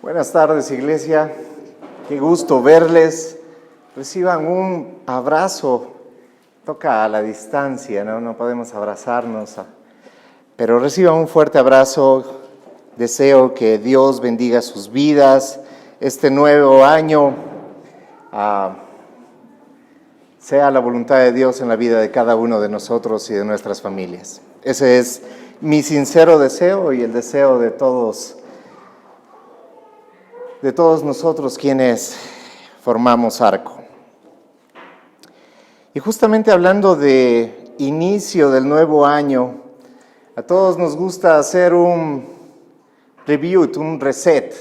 Buenas tardes, iglesia. Qué gusto verles. Reciban un abrazo. Toca a la distancia, ¿no? No podemos abrazarnos, pero reciban un fuerte abrazo. Deseo que Dios bendiga sus vidas. Este nuevo año sea la voluntad de Dios en la vida de cada uno de nosotros y de nuestras familias. Ese es mi sincero deseo y el deseo de todos nosotros quienes formamos Arco. Y justamente hablando de inicio del nuevo año, a todos nos gusta hacer un reboot, un reset,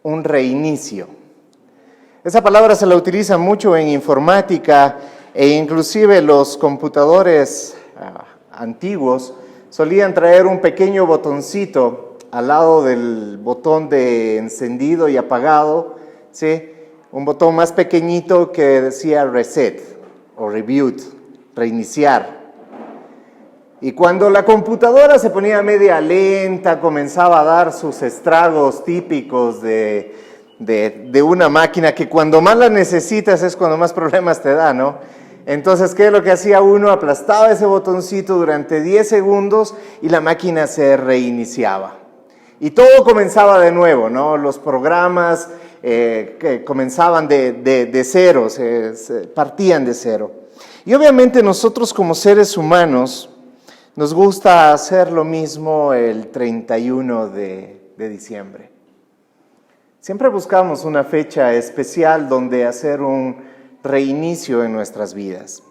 un reinicio. Esa palabra se la utiliza mucho en informática e inclusive los computadores antiguos solían traer un pequeño botoncito al lado del botón de encendido y apagado, ¿sí? Un botón más pequeñito que decía reset o reboot, reiniciar. Y cuando la computadora se ponía media lenta, comenzaba a dar sus estragos típicos de una máquina que cuando más la necesitas es cuando más problemas te da, ¿no? Entonces, ¿qué es lo que hacía uno? Aplastaba ese botoncito durante 10 segundos y la máquina se reiniciaba. Y todo comenzaba de nuevo, ¿no? Los programas que comenzaban de cero, partían de cero. Y obviamente nosotros como seres humanos nos gusta hacer lo mismo el 31 de diciembre. Siempre buscamos una fecha especial donde hacer un reinicio en nuestras vidas.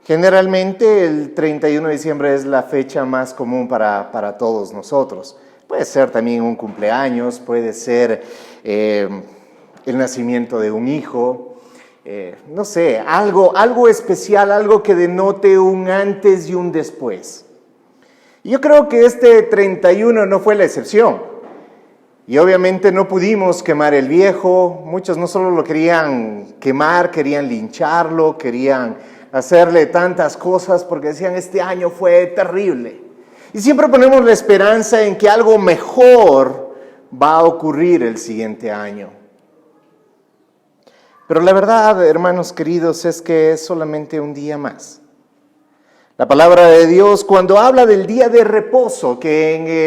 Generalmente el 31 de diciembre es la fecha más común para todos nosotros. Puede ser también un cumpleaños, puede ser el nacimiento de un hijo, no sé, algo especial, algo que denote un antes y un después. Y yo creo que este 31 no fue la excepción. Y obviamente no pudimos quemar el viejo. Muchos no solo lo querían quemar, querían lincharlo, querían hacerle tantas cosas porque decían este año fue terrible. Y siempre ponemos la esperanza en que algo mejor va a ocurrir el siguiente año. Pero la verdad, hermanos queridos, es que es solamente un día más. La palabra de Dios, cuando habla del día de reposo, que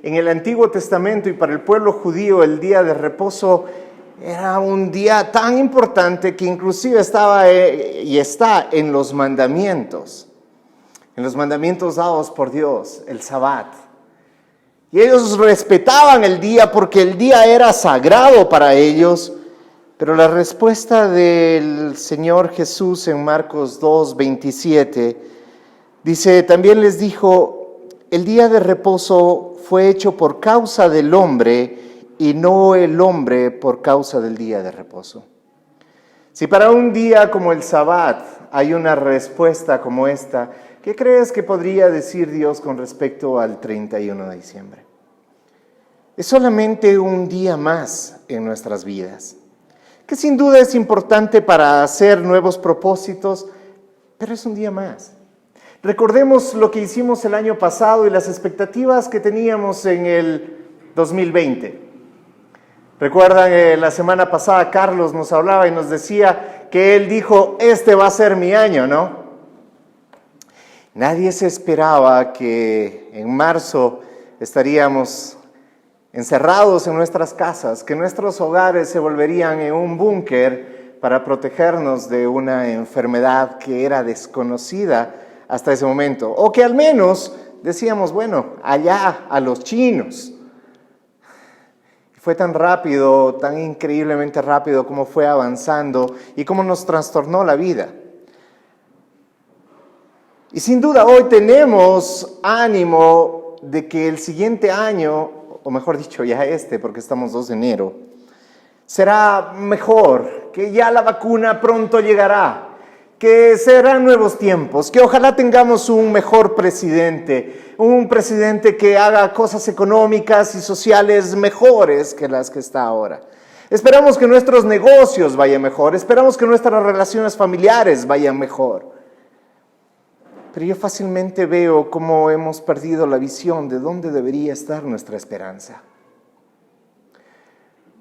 en el Antiguo Testamento y para el pueblo judío el día de reposo era un día tan importante que inclusive estaba y está en los mandamientos dados por Dios, el Sabbat. Y ellos respetaban el día porque el día era sagrado para ellos, pero la respuesta del Señor Jesús en Marcos 2:27 dice, también les dijo, el día de reposo fue hecho por causa del hombre y no el hombre por causa del día de reposo. Si para un día como el Sabbat hay una respuesta como esta, ¿qué crees que podría decir Dios con respecto al 31 de diciembre? Es solamente un día más en nuestras vidas, que sin duda es importante para hacer nuevos propósitos, pero es un día más. Recordemos lo que hicimos el año pasado y las expectativas que teníamos en el 2020. Recuerdan, la semana pasada Carlos nos hablaba y nos decía que él dijo, este va a ser mi año, ¿no? Nadie se esperaba que en marzo estaríamos encerrados en nuestras casas, que nuestros hogares se volverían en un búnker para protegernos de una enfermedad que era desconocida hasta ese momento. O que al menos decíamos, bueno, allá a los chinos. Fue tan rápido, tan increíblemente rápido como fue avanzando y cómo nos trastornó la vida. Y sin duda hoy tenemos ánimo de que el siguiente año, o mejor dicho ya porque estamos 2 de enero, será mejor, que ya la vacuna pronto llegará, que serán nuevos tiempos, que ojalá tengamos un mejor presidente, un presidente que haga cosas económicas y sociales mejores que las que está ahora. Esperamos que nuestros negocios vayan mejor, esperamos que nuestras relaciones familiares vayan mejor. Pero yo fácilmente veo cómo hemos perdido la visión de dónde debería estar nuestra esperanza.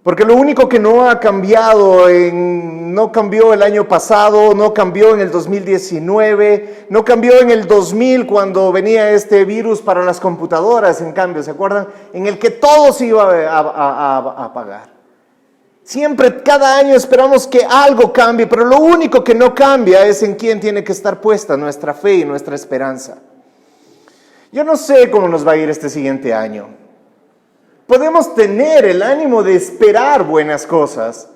Porque lo único que no ha cambiado, no cambió el año pasado, no cambió en el 2019, no cambió en el 2000 cuando venía este virus para las computadoras, en cambio, ¿se acuerdan? En el que todo se iba a apagar. Siempre, cada año esperamos que algo cambie, pero lo único que no cambia es en quién tiene que estar puesta nuestra fe y nuestra esperanza. Yo no sé cómo nos va a ir este siguiente año. Podemos tener el ánimo de esperar buenas cosas,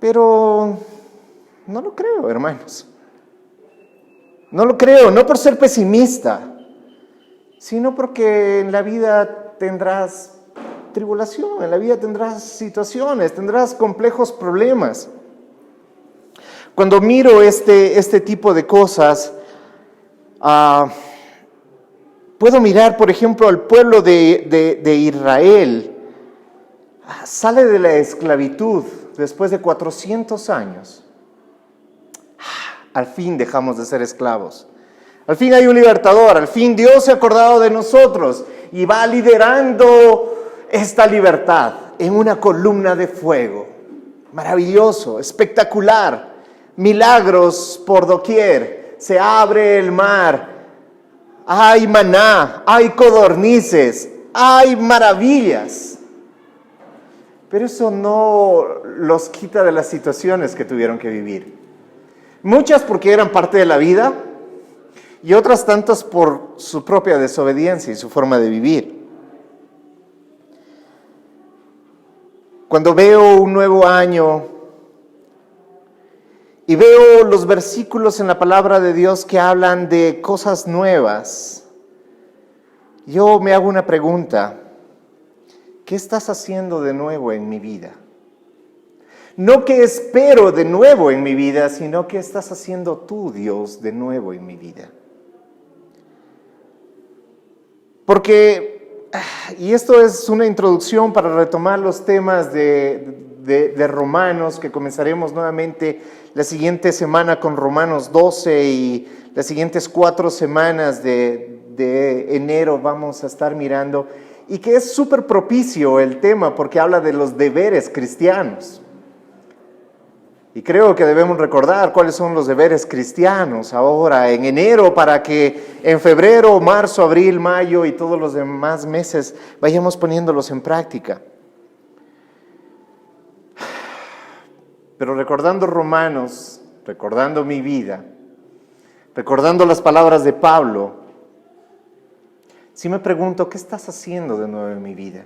pero no lo creo, hermanos. No lo creo, no por ser pesimista, sino porque en la vida tendrás tribulación, en la vida tendrás situaciones, tendrás complejos problemas. Cuando miro este tipo de cosas, puedo mirar, por ejemplo, al pueblo de Israel. Sale de la esclavitud después de 400 años. Al fin dejamos de ser esclavos. Al fin hay un libertador. Al fin Dios se ha acordado de nosotros y va liderando esta libertad en una columna de fuego. Maravilloso, espectacular. Milagros por doquier. Se abre el mar. Hay maná, hay codornices, hay maravillas. Pero eso no los quita de las situaciones que tuvieron que vivir. Muchas porque eran parte de la vida y otras tantas por su propia desobediencia y su forma de vivir. Cuando veo un nuevo año y veo los versículos en la palabra de Dios que hablan de cosas nuevas, yo me hago una pregunta: ¿qué estás haciendo de nuevo en mi vida? No qué espero de nuevo en mi vida, sino qué estás haciendo tú, Dios, de nuevo en mi vida. Porque, y esto es una introducción para retomar los temas de Romanos, que comenzaremos nuevamente la siguiente semana con Romanos 12 y las siguientes 4 semanas de enero vamos a estar mirando, y que es súper propicio el tema porque habla de los deberes cristianos. Y creo que debemos recordar cuáles son los deberes cristianos ahora en enero, para que en febrero, marzo, abril, mayo y todos los demás meses vayamos poniéndolos en práctica. Pero recordando Romanos, recordando mi vida, recordando las palabras de Pablo, sí me pregunto, ¿qué estás haciendo de nuevo en mi vida?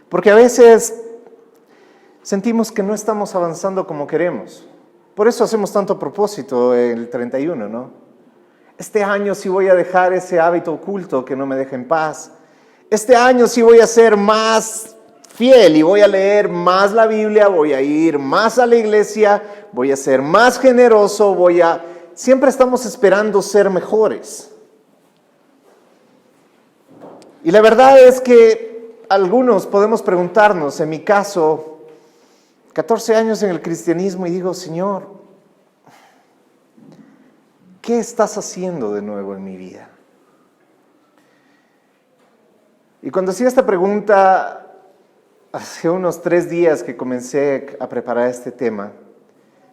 Porque a veces sentimos que no estamos avanzando como queremos. Por eso hacemos tanto propósito el 31, ¿no? Este año sí voy a dejar ese hábito oculto que no me deja en paz. Este año sí voy a ser más fiel y voy a leer más la Biblia, voy a ir más a la iglesia, voy a ser más generoso, Siempre estamos esperando ser mejores. Y la verdad es que algunos podemos preguntarnos, en mi caso, 14 años en el cristianismo, y digo, Señor, ¿qué estás haciendo de nuevo en mi vida? Y cuando hacía esta pregunta, hace unos 3 días que comencé a preparar este tema,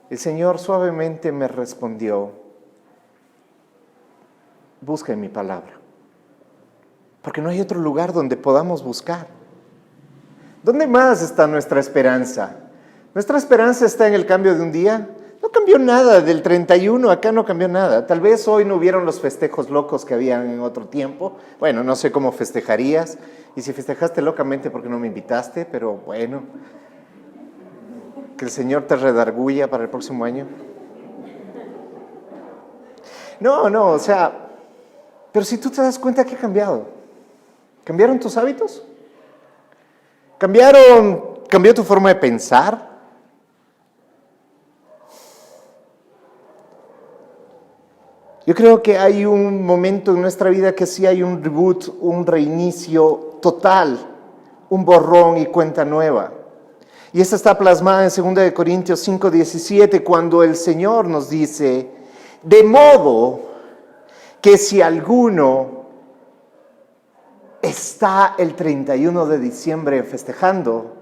el Señor suavemente me respondió: busca en mi palabra, porque no hay otro lugar donde podamos buscar. ¿Dónde más está nuestra esperanza? ¿Nuestra esperanza está en el cambio de un día? No cambió nada del 31, acá no cambió nada. Tal vez hoy no hubieron los festejos locos que habían en otro tiempo. Bueno, no sé cómo festejarías, y si festejaste locamente, ¿por qué no me invitaste? Pero bueno, que el Señor te redarguya para el próximo año. No, o sea, pero si tú te das cuenta, ¿qué ha cambiado? ¿Cambiaron tus hábitos? ¿Cambió tu forma de pensar? Yo creo que hay un momento en nuestra vida que sí hay un reboot, un reinicio total, un borrón y cuenta nueva. Y esta está plasmada en 2 Corintios 5:17, cuando el Señor nos dice: de modo que si alguno está está el 31 de diciembre festejando,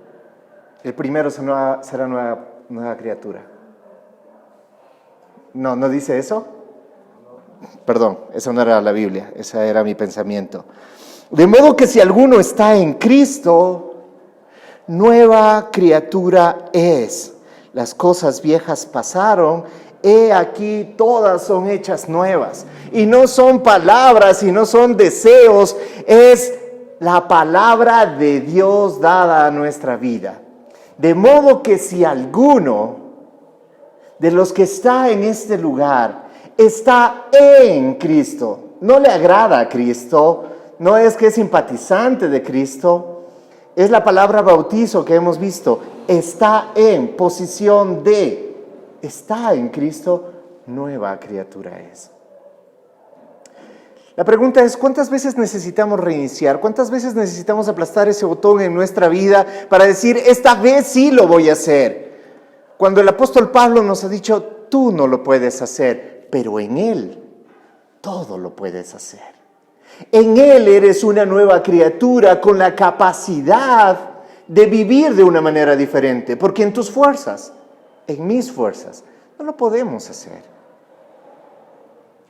el primero será nueva criatura. ¿No dice eso? Perdón, esa no era la Biblia, ese era mi pensamiento. De modo que si alguno está en Cristo, nueva criatura es. Las cosas viejas pasaron, he aquí todas son hechas nuevas. Y no son palabras y no son deseos, es la palabra de Dios dada a nuestra vida. De modo que si alguno de los que está en este lugar está en Cristo, no le agrada a Cristo, no es que es simpatizante de Cristo, es la palabra bautizo que hemos visto, está en posición de, está en Cristo, nueva criatura es. La pregunta es, ¿cuántas veces necesitamos reiniciar? ¿Cuántas veces necesitamos aplastar ese botón en nuestra vida para decir, esta vez sí lo voy a hacer? Cuando el apóstol Pablo nos ha dicho, tú no lo puedes hacer, pero en Él todo lo puedes hacer. En Él eres una nueva criatura con la capacidad de vivir de una manera diferente, porque en tus fuerzas, en mis fuerzas, no lo podemos hacer.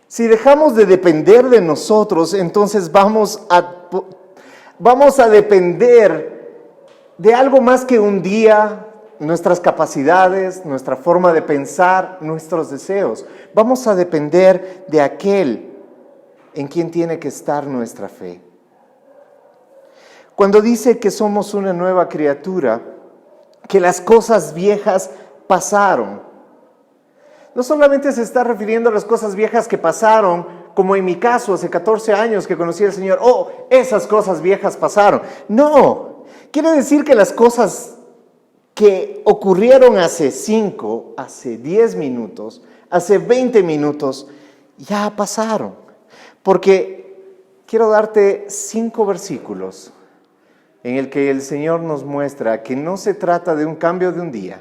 Si dejamos de depender de nosotros, entonces vamos a depender de algo más que un día, nuestras capacidades, nuestra forma de pensar, nuestros deseos. Vamos a depender de aquel en quien tiene que estar nuestra fe. Cuando dice que somos una nueva criatura, que las cosas viejas pasaron, no solamente se está refiriendo a las cosas viejas que pasaron, como en mi caso, hace 14 años que conocí al Señor, esas cosas viejas pasaron. No, quiere decir que las cosas que ocurrieron hace 5, hace 10 minutos, hace 20 minutos, ya pasaron. Porque quiero darte 5 versículos en el que el Señor nos muestra que no se trata de un cambio de un día,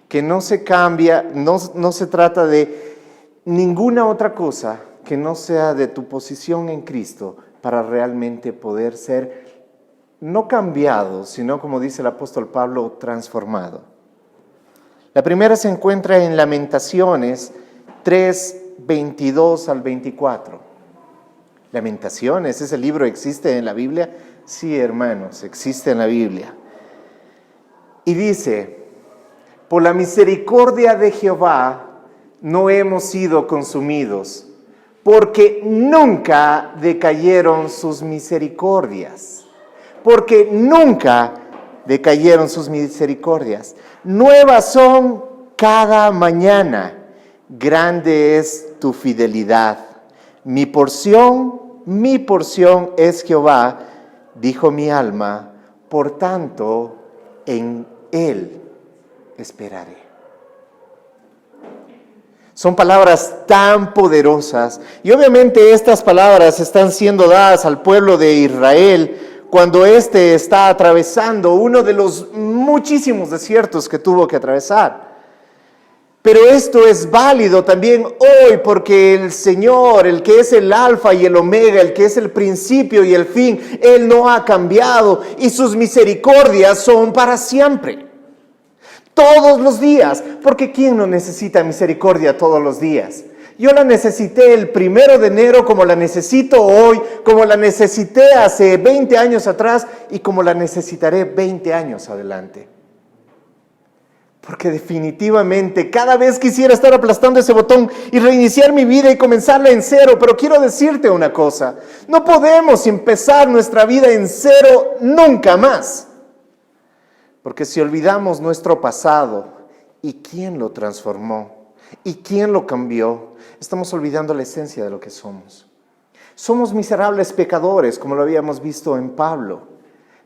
que no se cambia, no se trata de ninguna otra cosa que no sea de tu posición en Cristo para realmente poder ser no cambiado, sino, como dice el apóstol Pablo, transformado. La primera se encuentra en Lamentaciones 3, 22 al 24. Lamentaciones, ¿ese libro existe en la Biblia? Sí, hermanos, existe en la Biblia. Y dice, por la misericordia de Jehová no hemos sido consumidos, porque nunca decayeron sus misericordias. Porque nunca decayeron sus misericordias. Nuevas son cada mañana. Grande es tu fidelidad. Mi porción es Jehová, dijo mi alma, por tanto en Él esperaré. Son palabras tan poderosas y obviamente estas palabras están siendo dadas al pueblo de Israel cuando éste está atravesando uno de los muchísimos desiertos que tuvo que atravesar. Pero esto es válido también hoy porque el Señor, el que es el alfa y el omega, el que es el principio y el fin, Él no ha cambiado y sus misericordias son para siempre. Todos los días, porque ¿quién no necesita misericordia todos los días? Yo la necesité el 1 de enero como la necesito hoy, como la necesité hace 20 años atrás y como la necesitaré 20 años adelante. Porque definitivamente cada vez quisiera estar aplastando ese botón y reiniciar mi vida y comenzarla en cero, pero quiero decirte una cosa, no podemos empezar nuestra vida en cero nunca más. Porque si olvidamos nuestro pasado y quién lo transformó y quién lo cambió, estamos olvidando la esencia de lo que somos. Somos miserables pecadores, como lo habíamos visto en Pablo,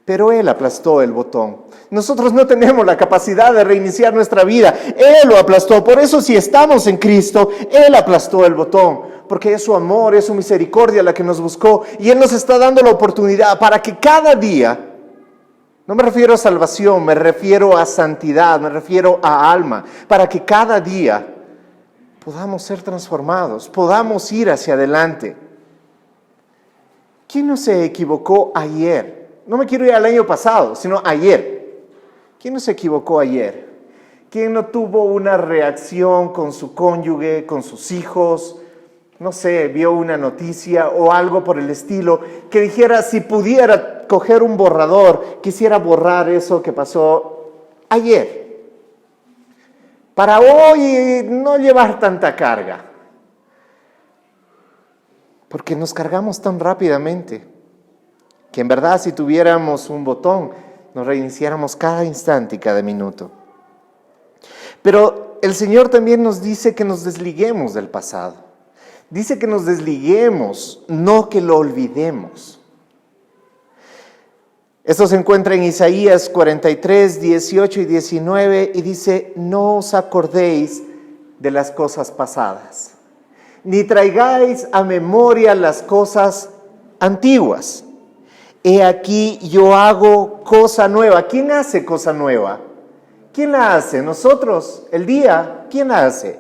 pero Él aplastó el botón. Nosotros no tenemos la capacidad de reiniciar nuestra vida, Él lo aplastó. Por eso si estamos en Cristo, Él aplastó el botón, porque es su amor, es su misericordia la que nos buscó y Él nos está dando la oportunidad para que cada día, no me refiero a salvación, me refiero a santidad, me refiero a alma, para que cada día podamos ser transformados, podamos ir hacia adelante. ¿Quién no se equivocó ayer? No me quiero ir al año pasado, sino ayer. ¿Quién no se equivocó ayer? ¿Quién no tuvo una reacción con su cónyuge, con sus hijos? No sé, vio una noticia o algo por el estilo, que dijera, si pudiera coger un borrador, quisiera borrar eso que pasó ayer. Para hoy no llevar tanta carga. Porque nos cargamos tan rápidamente, que en verdad si tuviéramos un botón, nos reiniciáramos cada instante y cada minuto. Pero el Señor también nos dice que nos desliguemos del pasado. Dice que nos desliguemos, no que lo olvidemos. Esto se encuentra en Isaías 43, 18 y 19 y dice, no os acordéis de las cosas pasadas, ni traigáis a memoria las cosas antiguas. He aquí yo hago cosa nueva. ¿Quién hace cosa nueva? ¿Quién la hace? ¿Nosotros? ¿El día? ¿Quién la hace?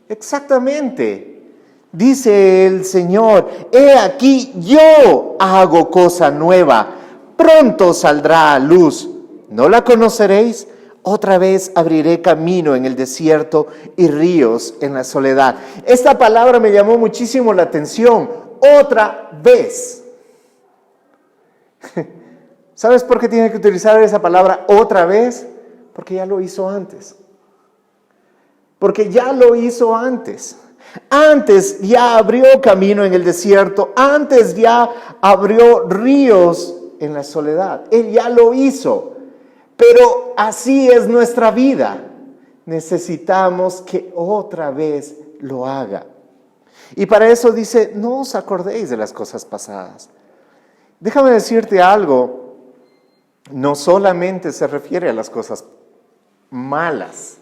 Exactamente. Dice el Señor, he aquí yo hago cosa nueva. Pronto saldrá a luz. ¿No la conoceréis? Otra vez abriré camino en el desierto y ríos en la soledad. Esta palabra me llamó muchísimo la atención. Otra vez. ¿Sabes por qué tiene que utilizar esa palabra otra vez? Porque ya lo hizo antes. Porque ya lo hizo antes. Antes ya abrió camino en el desierto. Antes ya abrió ríos en la soledad. Él ya lo hizo. Pero así es nuestra vida. Necesitamos que otra vez lo haga. Y para eso dice, no os acordéis de las cosas pasadas. Déjame decirte algo, no solamente se refiere a las cosas malas,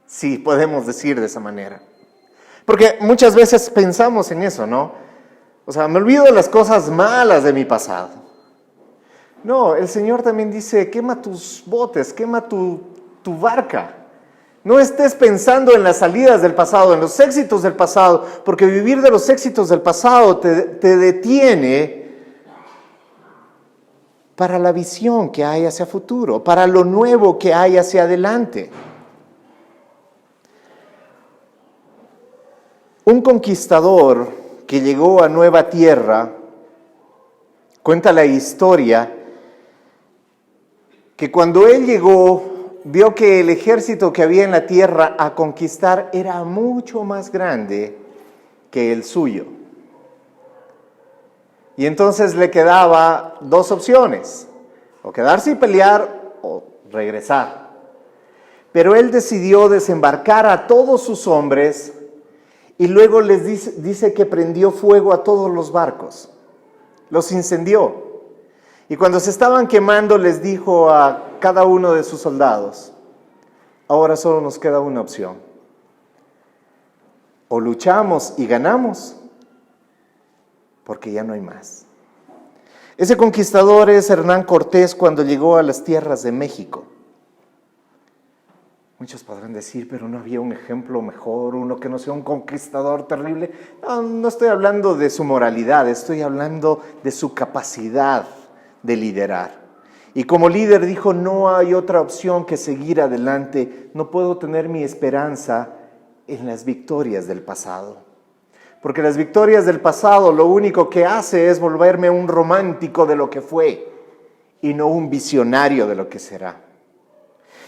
si podemos decir de esa manera. Porque muchas veces pensamos en eso, ¿no? O sea, me olvido de las cosas malas de mi pasado. No, el Señor también dice, quema tus botes, quema tu barca. No estés pensando en las salidas del pasado, en los éxitos del pasado, porque vivir de los éxitos del pasado te detiene para la visión que hay hacia futuro, para lo nuevo que hay hacia adelante. Un conquistador que llegó a Nueva Tierra cuenta la historia que cuando él llegó, vio que el ejército que había en la tierra a conquistar era mucho más grande que el suyo. Y entonces le quedaba dos opciones, o quedarse y pelear o regresar. Pero él decidió desembarcar a todos sus hombres y luego les dice que prendió fuego a todos los barcos, los incendió. Y cuando se estaban quemando les dijo a cada uno de sus soldados, ahora solo nos queda una opción, o luchamos y ganamos, porque ya no hay más. Ese conquistador es Hernán Cortés cuando llegó a las tierras de México. Muchos podrán decir, pero no había un ejemplo mejor, uno que no sea un conquistador terrible. No estoy hablando de su moralidad, estoy hablando de su capacidad de liderar. Y como líder dijo, no hay otra opción que seguir adelante, no puedo tener mi esperanza en las victorias del pasado. Porque las victorias del pasado lo único que hace es volverme un romántico de lo que fue y no un visionario de lo que será.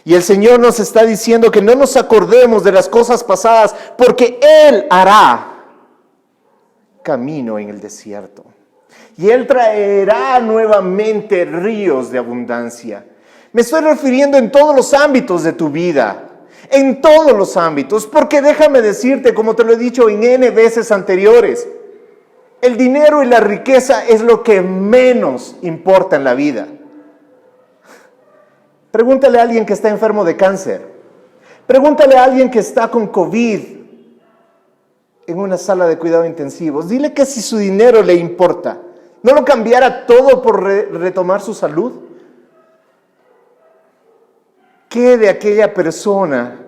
Y el Señor nos está diciendo que no nos acordemos de las cosas pasadas porque Él hará camino en el desierto. Y Él traerá nuevamente ríos de abundancia. Me estoy refiriendo en todos los ámbitos de tu vida. En todos los ámbitos, porque déjame decirte, como te lo he dicho en N veces anteriores, el dinero y la riqueza es lo que menos importa en la vida. Pregúntale a alguien que está enfermo de cáncer, pregúntale a alguien que está con COVID en una sala de cuidado intensivos, dile que si su dinero le importa, ¿no lo cambiara todo por retomar su salud? ¿Qué de aquella persona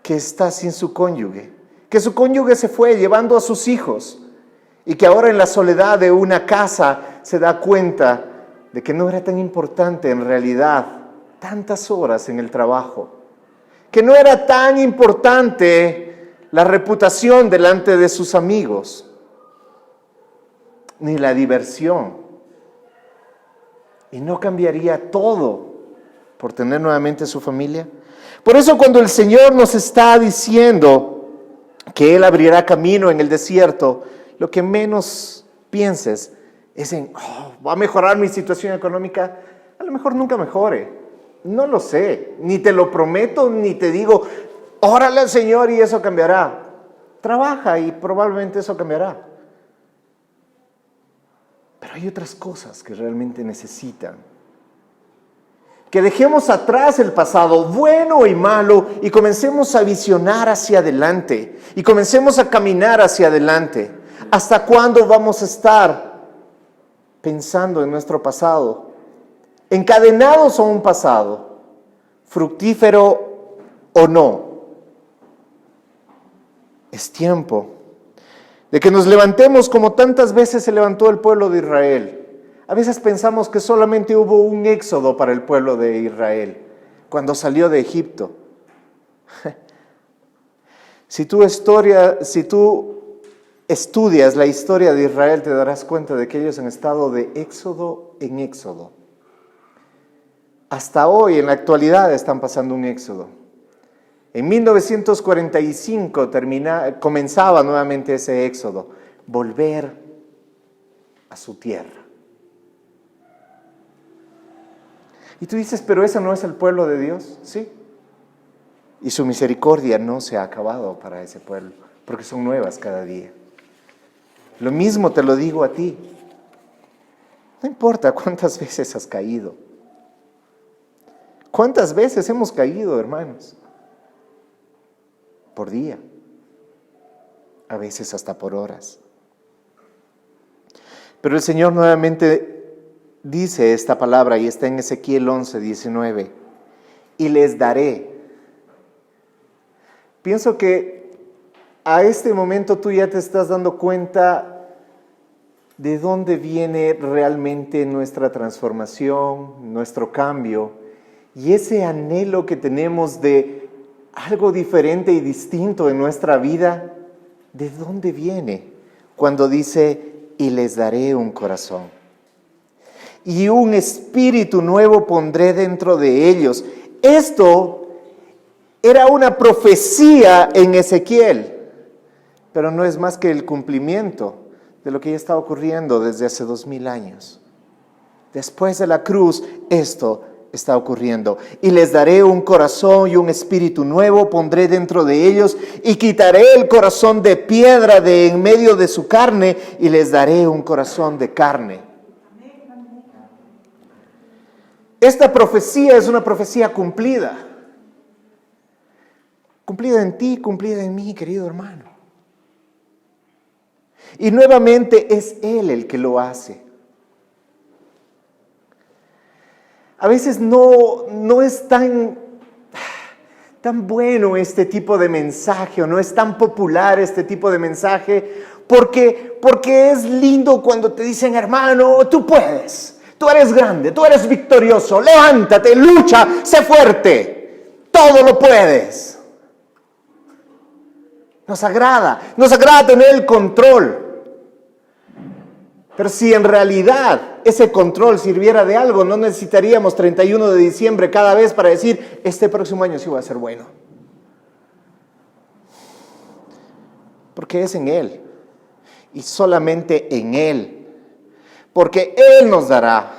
que está sin su cónyuge? Que su cónyuge se fue llevando a sus hijos y que ahora en la soledad de una casa se da cuenta de que no era tan importante en realidad tantas horas en el trabajo, que no era tan importante la reputación delante de sus amigos, ni la diversión, y no cambiaría todo por tener nuevamente su familia. Por eso cuando el Señor nos está diciendo que Él abrirá camino en el desierto, lo que menos pienses es en, ¿va a mejorar mi situación económica? A lo mejor nunca mejore. No lo sé, ni te lo prometo, ni te digo, órale al Señor y eso cambiará. Trabaja y probablemente eso cambiará. Pero hay otras cosas que realmente necesitan. Que dejemos atrás el pasado, bueno y malo, y comencemos a visionar hacia adelante. Y comencemos a caminar hacia adelante. ¿Hasta cuándo vamos a estar pensando en nuestro pasado? Encadenados a un pasado, fructífero o no. Es tiempo de que nos levantemos como tantas veces se levantó el pueblo de Israel. A veces pensamos que solamente hubo un éxodo para el pueblo de Israel, cuando salió de Egipto. Si tú estudias la historia de Israel, te darás cuenta de que ellos han estado de éxodo en éxodo. Hasta hoy, en la actualidad, están pasando un éxodo. En 1945 comenzaba nuevamente ese éxodo, volver a su tierra. Y tú dices, pero ese no es el pueblo de Dios, ¿sí? Y su misericordia no se ha acabado para ese pueblo, porque son nuevas cada día. Lo mismo te lo digo a ti. No importa cuántas veces has caído. ¿Cuántas veces hemos caído, hermanos? Por día. A veces hasta por horas. Pero el Señor nuevamente dice esta palabra y está en Ezequiel 11:19. Y les daré. Pienso que a este momento tú ya te estás dando cuenta de dónde viene realmente nuestra transformación, nuestro cambio y ese anhelo que tenemos de algo diferente y distinto en nuestra vida. ¿De dónde viene? Cuando dice, y les daré un corazón. Y un espíritu nuevo pondré dentro de ellos. Esto era una profecía en Ezequiel, pero no es más que el cumplimiento de lo que ya está ocurriendo desde hace 2000 años. Después de la cruz, esto está ocurriendo. Y les daré un corazón y un espíritu nuevo, pondré dentro de ellos, y quitaré el corazón de piedra de en medio de su carne, y les daré un corazón de carne. Esta profecía es una profecía cumplida. Cumplida en ti, cumplida en mí, querido hermano. Y nuevamente es Él el que lo hace. A veces no es tan bueno este tipo de mensaje, o no es tan popular este tipo de mensaje, porque es lindo cuando te dicen, hermano, tú puedes, tú eres grande, tú eres victorioso, levántate, lucha, sé fuerte, todo lo puedes. Nos agrada tener el control. Pero si en realidad ese control sirviera de algo, no necesitaríamos 31 de diciembre cada vez para decir, este próximo año sí va a ser bueno. Porque es en Él. Y solamente en Él. Porque Él nos dará.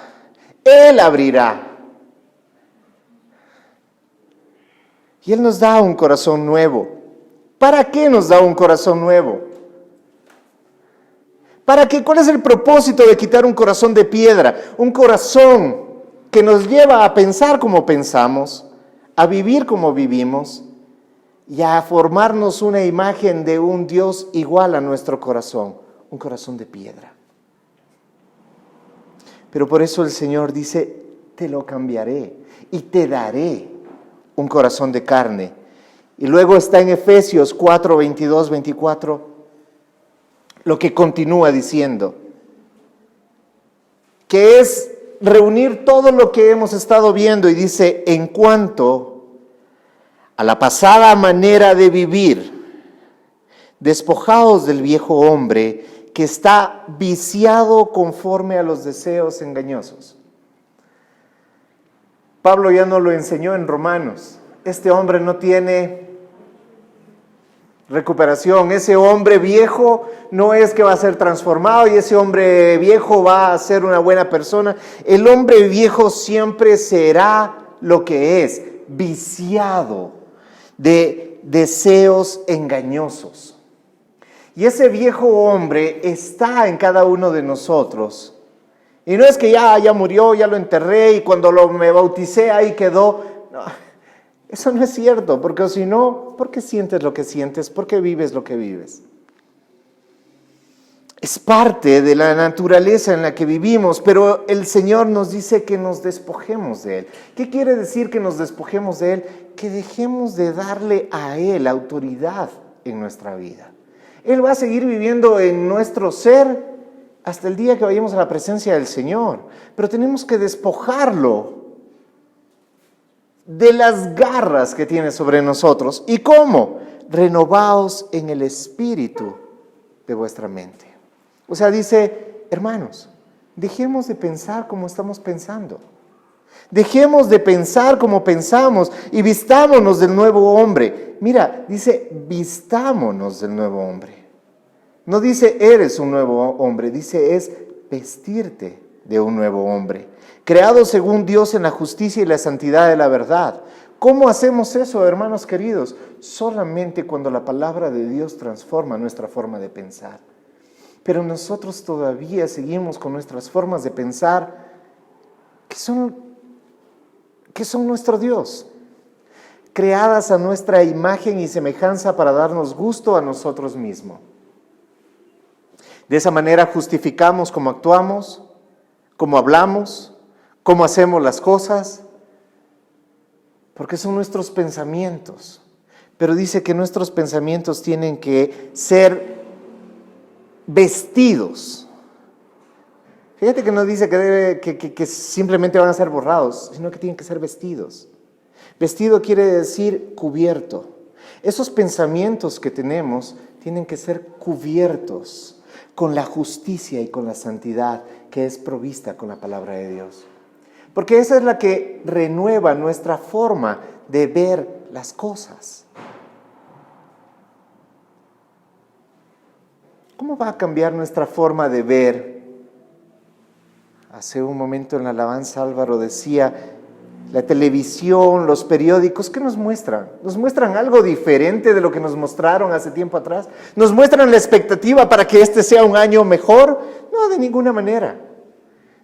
Él abrirá. Y Él nos da un corazón nuevo. ¿Para qué nos da un corazón nuevo? ¿Para qué? ¿Cuál es el propósito de quitar un corazón de piedra? Un corazón que nos lleva a pensar como pensamos, a vivir como vivimos y a formarnos una imagen de un Dios igual a nuestro corazón, un corazón de piedra. Pero por eso el Señor dice, te lo cambiaré y te daré un corazón de carne. Y luego está en Efesios 4, 22, 24. lo que continúa diciendo, que es reunir todo lo que hemos estado viendo, y dice: en cuanto a la pasada manera de vivir, despojaos del viejo hombre que está viciado conforme a los deseos engañosos. Pablo ya nos lo enseñó en Romanos. Este hombre no tiene recuperación. Ese hombre viejo no es que va a ser transformado y ese hombre viejo va a ser una buena persona. El hombre viejo siempre será lo que es, viciado de deseos engañosos. Y ese viejo hombre está en cada uno de nosotros. Y no es que ya murió, ya lo enterré y cuando me bauticé ahí quedó. No, eso no es cierto, porque si no, ¿por qué sientes lo que sientes? ¿Por qué vives lo que vives? Es parte de la naturaleza en la que vivimos, pero el Señor nos dice que nos despojemos de Él. ¿Qué quiere decir que nos despojemos de Él? Que dejemos de darle a Él autoridad en nuestra vida. Él va a seguir viviendo en nuestro ser hasta el día que vayamos a la presencia del Señor. Pero tenemos que despojarlo de las garras que tiene sobre nosotros. ¿Y cómo? Renovaos en el espíritu de vuestra mente. O sea, dice: hermanos, dejemos de pensar como estamos pensando. Dejemos de pensar como pensamos y vistámonos del nuevo hombre. Mira, dice: vistámonos del nuevo hombre. No dice eres un nuevo hombre, dice es vestirte de un nuevo hombre, creado según Dios en la justicia y la santidad de la verdad. ¿Cómo hacemos eso, hermanos queridos? Solamente cuando la palabra de Dios transforma nuestra forma de pensar. Pero nosotros todavía seguimos con nuestras formas de pensar que son nuestro Dios, creadas a nuestra imagen y semejanza para darnos gusto a nosotros mismos. De esa manera justificamos cómo actuamos, cómo hablamos, cómo hacemos las cosas, porque son nuestros pensamientos. Pero dice que nuestros pensamientos tienen que ser vestidos. Fíjate que no dice que simplemente van a ser borrados, sino que tienen que ser vestidos. Vestido quiere decir cubierto. Esos pensamientos que tenemos tienen que ser cubiertos con la justicia y con la santidad que es provista con la palabra de Dios. Porque esa es la que renueva nuestra forma de ver las cosas. ¿Cómo va a cambiar nuestra forma de ver? Hace un momento en la alabanza Álvaro decía: la televisión, los periódicos, ¿qué nos muestran? ¿Nos muestran algo diferente de lo que nos mostraron hace tiempo atrás? ¿Nos muestran la expectativa para que este sea un año mejor? No, de ninguna manera.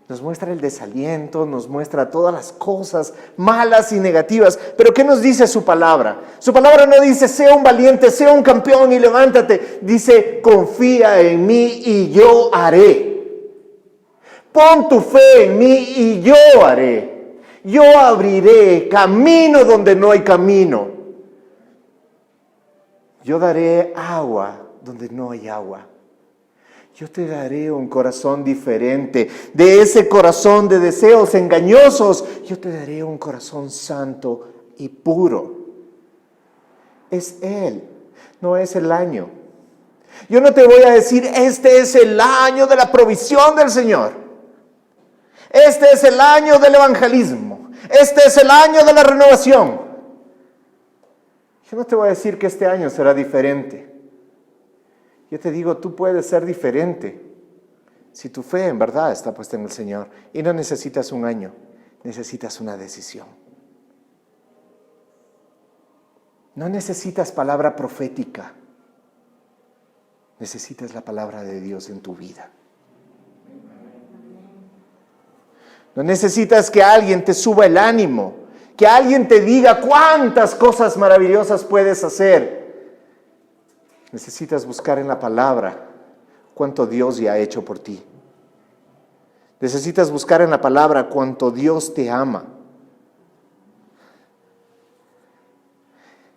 Nos muestra el desaliento, nos muestra todas las cosas malas y negativas. Pero ¿qué nos dice su palabra? Su palabra no dice: sea un valiente, sea un campeón y levántate. Dice: confía en mí y yo haré. Pon tu fe en mí y yo haré. Yo abriré camino donde no hay camino. Yo daré agua donde no hay agua. Yo te daré un corazón diferente. De ese corazón de deseos engañosos, yo te daré un corazón santo y puro. Es Él, no es el año. Yo no te voy a decir: este es el año de la provisión del Señor. Este es el año del evangelismo. Este es el año de la renovación. Yo no te voy a decir que este año será diferente. Yo te digo: tú puedes ser diferente si tu fe en verdad está puesta en el Señor. Y no necesitas un año, necesitas una decisión. No necesitas palabra profética. Necesitas la palabra de Dios en tu vida. No necesitas que alguien te suba el ánimo, que alguien te diga cuántas cosas maravillosas puedes hacer. Necesitas buscar en la palabra cuánto Dios ya ha hecho por ti. Necesitas buscar en la palabra cuánto Dios te ama.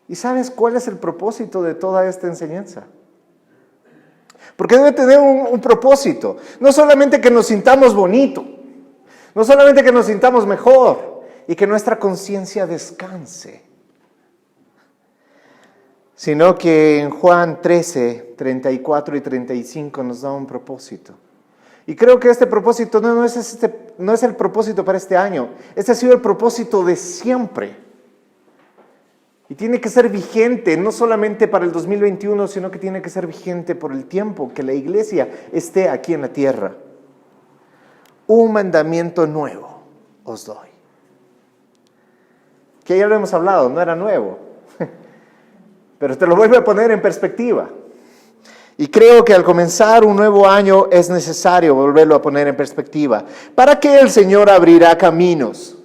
¿Y sabes cuál es el propósito de toda esta enseñanza? Porque debe tener un propósito. No solamente que nos sintamos bonito, no solamente que nos sintamos mejor y que nuestra conciencia descanse, sino que en Juan 13, 34 y 35 nos da un propósito. Y creo que este propósito no es el propósito para este año. Este ha sido el propósito de siempre. Y tiene que ser vigente, no solamente para el 2021, sino que tiene que ser vigente por el tiempo que la iglesia esté aquí en la tierra. Un mandamiento nuevo os doy. Que ya lo hemos hablado, no era nuevo. Pero te lo vuelvo a poner en perspectiva. Y creo que al comenzar un nuevo año es necesario volverlo a poner en perspectiva. ¿Para qué el Señor abrirá caminos?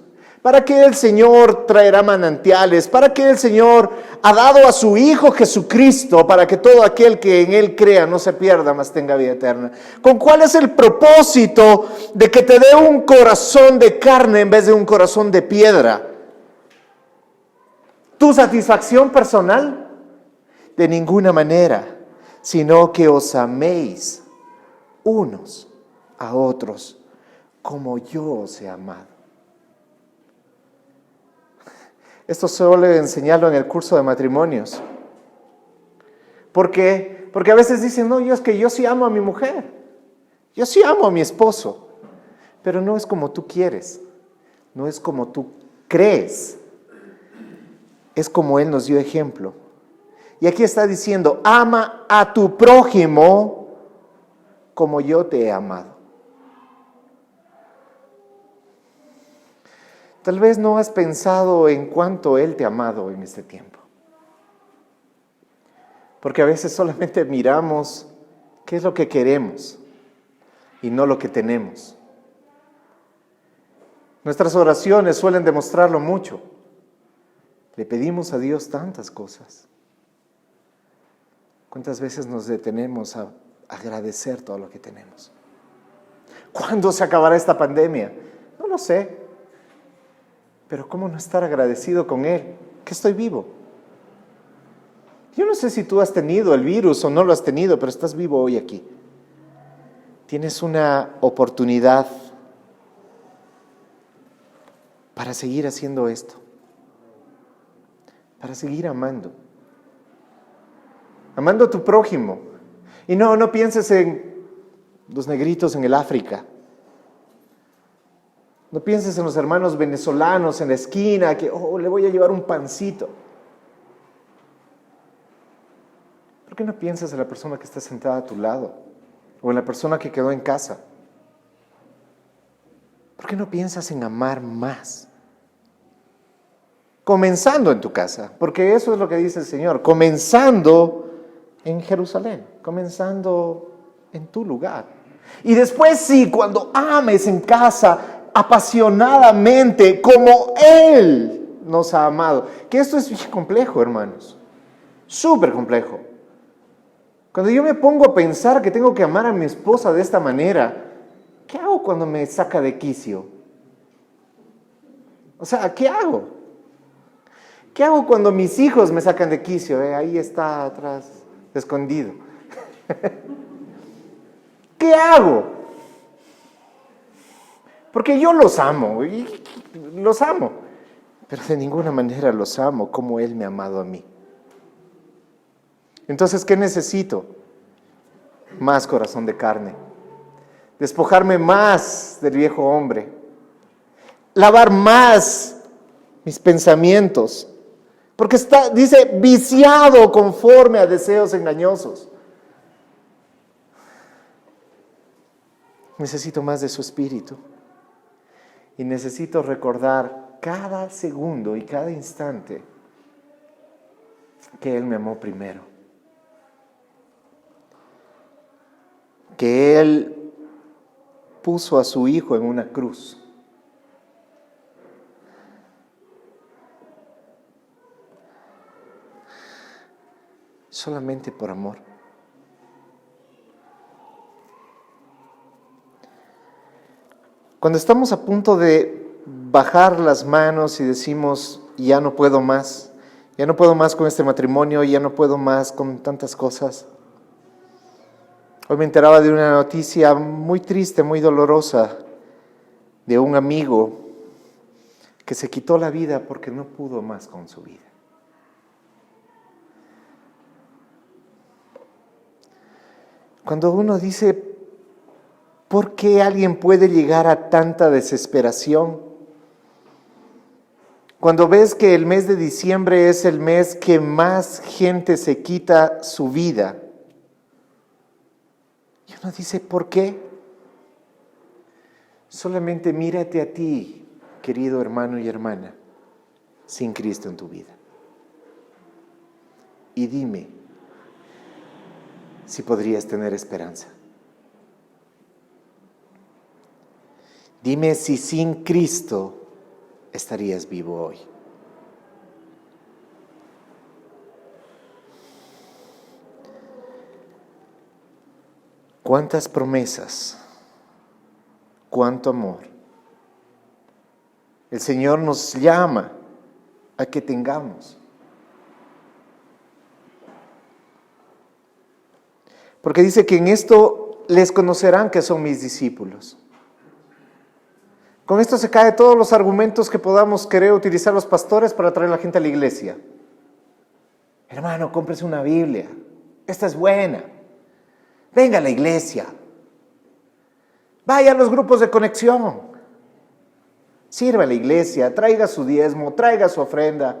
¿Para qué el Señor traerá manantiales? ¿Para qué el Señor ha dado a su Hijo Jesucristo para que todo aquel que en Él crea no se pierda, mas tenga vida eterna? ¿Con cuál es el propósito de que te dé un corazón de carne en vez de un corazón de piedra? ¿Tu satisfacción personal? De ninguna manera, sino que os améis unos a otros como yo os he amado. Esto suele enseñarlo en el curso de matrimonios. ¿Por qué? Porque a veces dicen, no, es que yo sí amo a mi mujer, yo sí amo a mi esposo, pero no es como tú quieres, no es como tú crees, es como Él nos dio ejemplo. Y aquí está diciendo, ama a tu prójimo como yo te he amado. Tal vez no has pensado en cuánto Él te ha amado en este tiempo. Porque a veces solamente miramos qué es lo que queremos y no lo que tenemos. Nuestras oraciones suelen demostrarlo mucho. Le pedimos a Dios tantas cosas. ¿Cuántas veces nos detenemos a agradecer todo lo que tenemos? ¿Cuándo se acabará esta pandemia? No lo sé. Pero ¿cómo no estar agradecido con Él? Que estoy vivo. Yo no sé si tú has tenido el virus o no lo has tenido, pero estás vivo hoy aquí. Tienes una oportunidad para seguir haciendo esto. Para seguir amando. Amando a tu prójimo. Y no pienses en los negritos en el África. No pienses en los hermanos venezolanos en la esquina que, le voy a llevar un pancito. ¿Por qué no piensas en la persona que está sentada a tu lado? O en la persona que quedó en casa. ¿Por qué no piensas en amar más? Comenzando en tu casa, porque eso es lo que dice el Señor. Comenzando en Jerusalén, comenzando en tu lugar. Y después sí, cuando ames en casa apasionadamente como Él nos ha amado. Que esto es bien complejo, hermanos. Súper complejo. Cuando yo me pongo a pensar que tengo que amar a mi esposa de esta manera, ¿qué hago cuando me saca de quicio? O sea, ¿qué hago? ¿Qué hago cuando mis hijos me sacan de quicio? Ahí está atrás, escondido. ¿Qué hago? Porque yo los amo, pero de ninguna manera los amo como Él me ha amado a mí. Entonces, ¿qué necesito? Más corazón de carne. Despojarme más del viejo hombre. Lavar más mis pensamientos. Porque dice, viciado conforme a deseos engañosos. Necesito más de su espíritu. Y necesito recordar cada segundo y cada instante que Él me amó primero. Que Él puso a su Hijo en una cruz. Solamente por amor. Cuando estamos a punto de bajar las manos y decimos, ya no puedo más con este matrimonio, ya no puedo más con tantas cosas, Hoy me enteraba de una noticia muy triste, muy dolorosa, de un amigo que se quitó la vida porque no pudo más con su vida. Cuando uno dice, ¿por qué alguien puede llegar a tanta desesperación? Cuando ves que el mes de diciembre es el mes que más gente se quita su vida, y uno dice, ¿por qué? Solamente mírate a ti, querido hermano y hermana, sin Cristo en tu vida. Y dime si podrías tener esperanza. Dime si sin Cristo estarías vivo hoy. ¿Cuántas promesas? ¿Cuánto amor? El Señor nos llama a que tengamos. Porque dice que en esto les conocerán que son mis discípulos. Con esto se caen todos los argumentos que podamos querer utilizar los pastores para traer a la gente a la iglesia. Hermano, cómprese una Biblia. Esta es buena. Venga a la iglesia. Vaya a los grupos de conexión. Sirva a la iglesia, traiga su diezmo, traiga su ofrenda.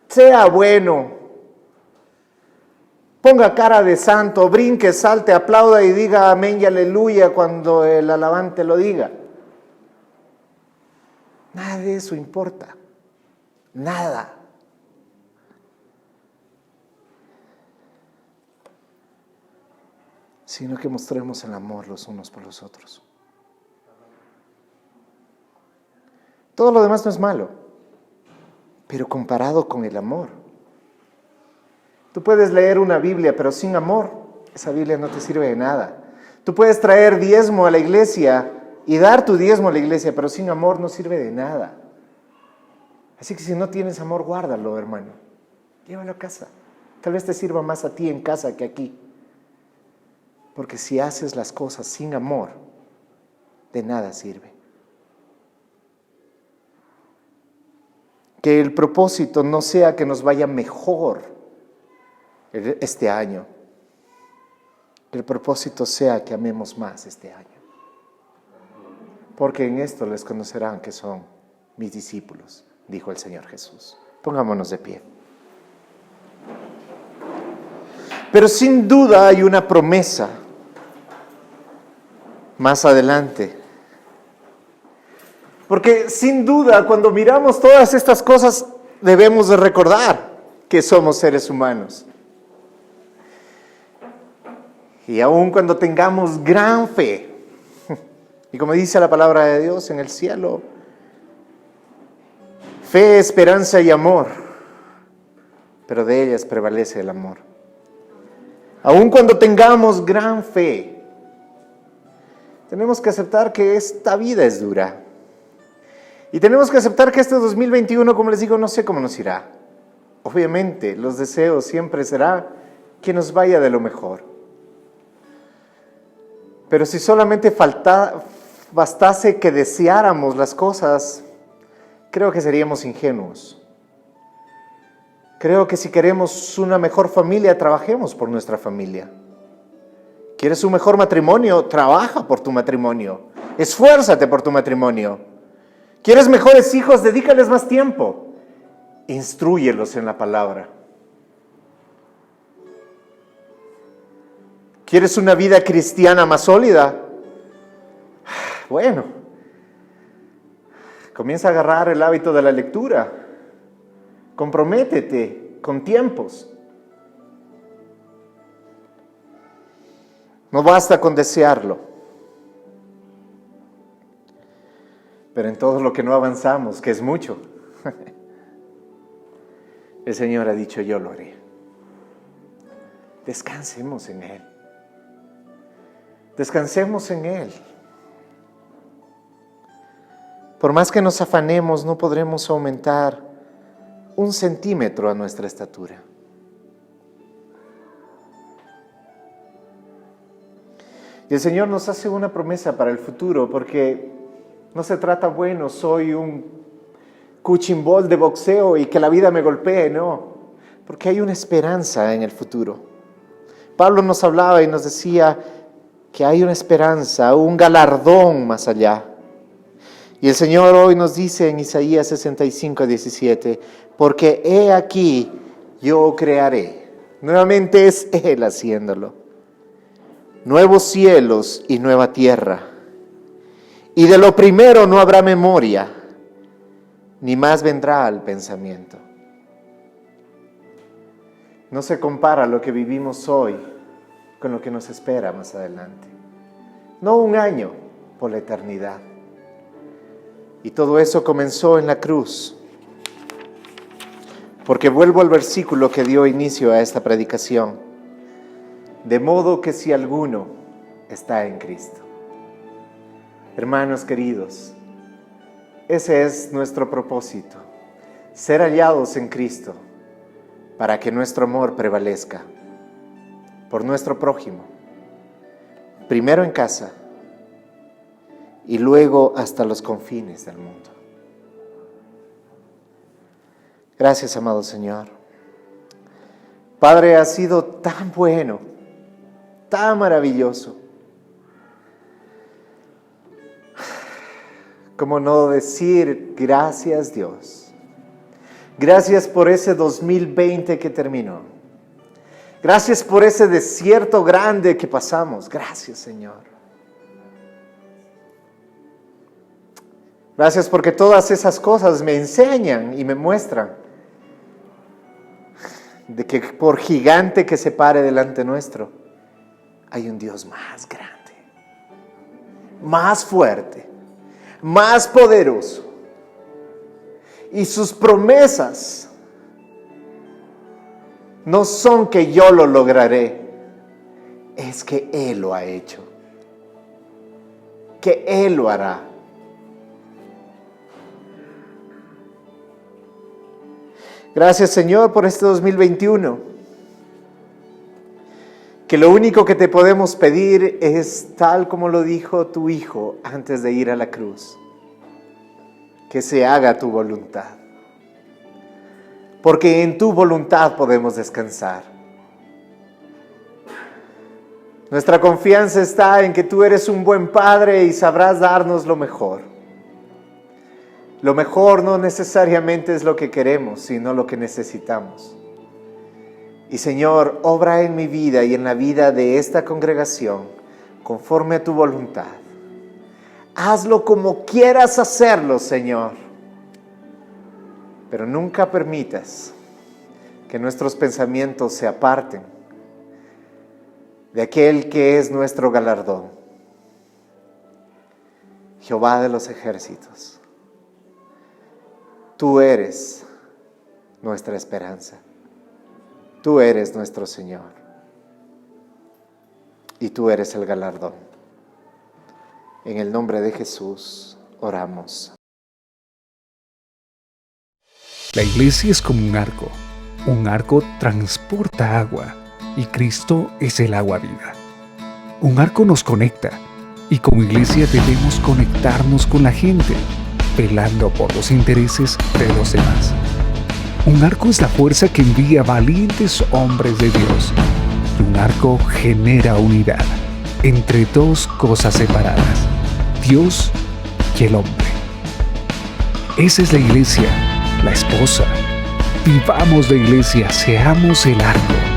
Sea bueno. Ponga cara de santo, brinque, salte, aplauda y diga amén y aleluya cuando el alabante lo diga. Nada de eso importa. Nada. Sino que mostremos el amor los unos por los otros. Todo lo demás no es malo, pero comparado con el amor. Tú puedes leer una Biblia, pero sin amor, esa Biblia no te sirve de nada. Tú puedes traer diezmo a la iglesia y dar tu diezmo a la iglesia, pero sin amor no sirve de nada. Así que si no tienes amor, guárdalo, hermano. Llévalo a casa. Tal vez te sirva más a ti en casa que aquí. Porque si haces las cosas sin amor, de nada sirve. Que el propósito no sea que nos vaya mejor este año. Que el propósito sea que amemos más este año. Porque en esto les conocerán que son mis discípulos, dijo el Señor Jesús. Pongámonos de pie. Pero sin duda hay una promesa más adelante. Porque sin duda cuando miramos todas estas cosas debemos de recordar que somos seres humanos. Y aun cuando tengamos gran fe, y como dice la palabra de Dios en el cielo, fe, esperanza y amor, pero de ellas prevalece el amor. Aun cuando tengamos gran fe, tenemos que aceptar que esta vida es dura. Y tenemos que aceptar que este 2021, como les digo, no sé cómo nos irá. Obviamente, los deseos siempre será que nos vaya de lo mejor. Pero si solamente bastase que deseáramos las cosas, creo que seríamos ingenuos. Creo que si queremos una mejor familia, trabajemos por nuestra familia. ¿Quieres un mejor matrimonio? Trabaja por tu matrimonio. Esfuérzate por tu matrimonio. ¿Quieres mejores hijos? Dedícales más tiempo. Instrúyelos en la palabra. ¿Quieres una vida cristiana más sólida? Bueno, comienza a agarrar el hábito de la lectura. Comprométete con tiempos. No basta con desearlo. Pero en todo lo que no avanzamos, que es mucho, el Señor ha dicho, yo lo haré. Descansemos en Él. Descansemos en Él. Por más que nos afanemos, no podremos aumentar 1 centímetro a nuestra estatura. Y el Señor nos hace una promesa para el futuro, porque no se trata, bueno, soy un cuchimbol de boxeo y que la vida me golpee, no, porque hay una esperanza en el futuro. Pablo nos hablaba y nos decía que hay una esperanza, un galardón más allá. Y el Señor hoy nos dice en Isaías 65:17, porque he aquí yo crearé. Nuevamente es Él haciéndolo. Nuevos cielos y nueva tierra. Y de lo primero no habrá memoria, ni más vendrá al pensamiento. No se compara lo que vivimos hoy con lo que nos espera más adelante. No un año, por la eternidad. Y todo eso comenzó en la cruz. Porque vuelvo al versículo que dio inicio a esta predicación. De modo que si alguno está en Cristo. Hermanos queridos, ese es nuestro propósito. Ser hallados en Cristo para que nuestro amor prevalezca por nuestro prójimo. Primero en casa y luego hasta los confines del mundo. Gracias, amado Señor. Padre, has sido tan bueno, tan maravilloso. ¿Cómo no decir gracias, Dios? Gracias por ese 2020 que terminó. Gracias por ese desierto grande que pasamos. Gracias, Señor. Gracias porque todas esas cosas me enseñan y me muestran de que por gigante que se pare delante nuestro, hay un Dios más grande, más fuerte, más poderoso. Y sus promesas no son que yo lo lograré, es que Él lo ha hecho, que Él lo hará. Gracias, Señor, por este 2021. Que lo único que te podemos pedir es tal como lo dijo tu Hijo antes de ir a la cruz. Que se haga tu voluntad. Porque en tu voluntad podemos descansar. Nuestra confianza está en que tú eres un buen Padre y sabrás darnos lo mejor. Lo mejor no necesariamente es lo que queremos, sino lo que necesitamos. Y Señor, obra en mi vida y en la vida de esta congregación conforme a tu voluntad. Hazlo como quieras hacerlo, Señor. Pero nunca permitas que nuestros pensamientos se aparten de aquel que es nuestro galardón. Jehová de los ejércitos. Tú eres nuestra esperanza. Tú eres nuestro Señor. Y tú eres el galardón. En el nombre de Jesús oramos. La iglesia es como un arco. Un arco transporta agua y Cristo es el agua viva. Un arco nos conecta y como iglesia debemos conectarnos con la gente, velando por los intereses de los demás. Un arco es la fuerza que envía valientes hombres de Dios. Un arco genera unidad entre dos cosas separadas, Dios y el hombre. Esa es la iglesia, la esposa. Vivamos la iglesia, seamos el arco.